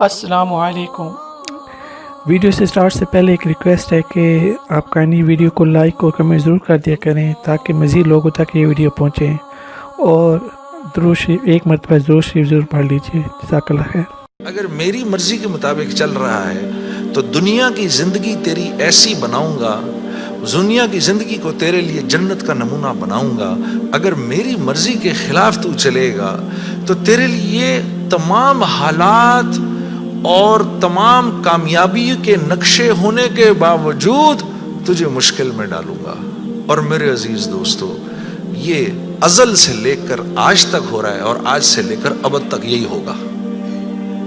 السلام علیکم۔ ویڈیو سے سٹارٹ سے پہلے ایک ریکویسٹ ہے کہ آپ کائنڈلی ویڈیو کو لائک اور کمنٹ ضرور کر دیا کریں تاکہ مزید لوگوں تک یہ ویڈیو پہنچے، اور درود شریف ایک مرتبہ درود شریف ضرور پڑھ لیجیے۔ جزاک اللہ خیر۔ اگر میری مرضی کے مطابق چل رہا ہے تو دنیا کی زندگی تیری ایسی بناؤں گا، دنیا کی زندگی کو تیرے لیے جنت کا نمونہ بناؤں گا۔ اگر میری مرضی کے خلاف تو چلے گا تو تیرے لیے تمام حالات اور تمام کامیابی کے نقشے ہونے کے باوجود تجھے مشکل میں ڈالوں گا۔ اور میرے عزیز دوستو، یہ ازل سے لے کر آج تک ہو رہا ہے اور آج سے لے کر ابد تک یہی ہوگا۔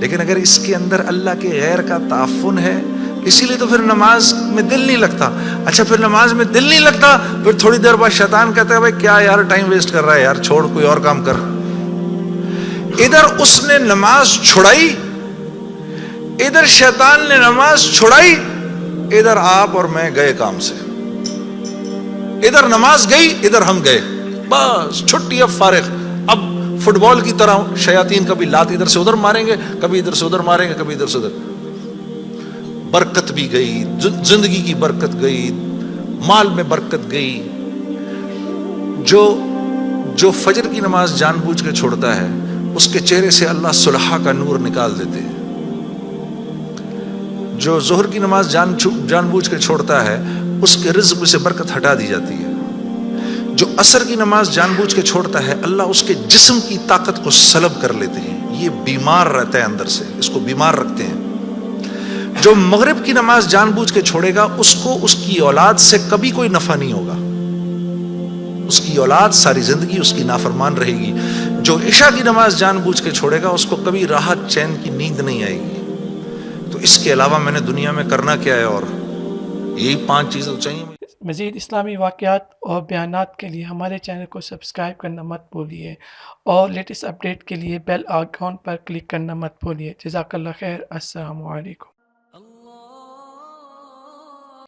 لیکن اگر اس کے اندر اللہ کے غیر کا تعفن ہے، اسی لیے تو پھر نماز میں دل نہیں لگتا۔ اچھا، پھر نماز میں دل نہیں لگتا، پھر تھوڑی دیر بعد شیطان کہتا ہے بھائی کیا یار ٹائم ویسٹ کر رہا ہے، یار چھوڑ کوئی اور کام کر۔ ادھر اس نے نماز چھڑائی، ادھر شیطان نے نماز چھڑائی، ادھر آپ اور میں گئے کام سے۔ ادھر نماز گئی، ادھر ہم گئے، بس چھٹی، اب فارغ۔ اب فٹ بال کی طرح شیاطین کبھی لات ادھر سے ادھر ماریں گے، کبھی ادھر سے ادھر ماریں گے، کبھی ادھر سے ادھر۔ برکت بھی گئی، زندگی کی برکت گئی، مال میں برکت گئی۔ جو فجر کی نماز جان بوجھ کے چھوڑتا ہے اس کے چہرے سے اللہ صلحہ کا نور نکال دیتے ہیں۔ جو ظہر کی نماز جان بوجھ کے چھوڑتا ہے اس کے رزق سے برکت ہٹا دی جاتی ہے۔ جو عصر کی نماز جان بوجھ کے چھوڑتا ہے اللہ اس کے جسم کی طاقت کو سلب کر لیتے ہیں، یہ بیمار رہتا ہے اندر سے، اس کو بیمار رکھتے ہیں۔ جو مغرب کی نماز جان بوجھ کے چھوڑے گا اس کو اس کی اولاد سے کبھی کوئی نفع نہیں ہوگا، اس کی اولاد ساری زندگی اس کی نافرمان رہے گی۔ جو عشاء کی نماز جان بوجھ کے چھوڑے گا اس کو کبھی راحت چین کی نیند نہیں آئے گی۔ تو اس کے علاوہ میں نے دنیا میں کرنا کیا ہے؟ اور یہی 5 چیزیں چاہیے۔ مزید اسلامی واقعات اور بیانات کے لیے ہمارے چینل کو سبسکرائب کرنا مت بھولیے، اور لیٹسٹ اپڈیٹ کے لیے بیل آئیکن پر کلک کرنا مت بھولیے۔ جزاک اللہ خیر۔ السلام علیکم۔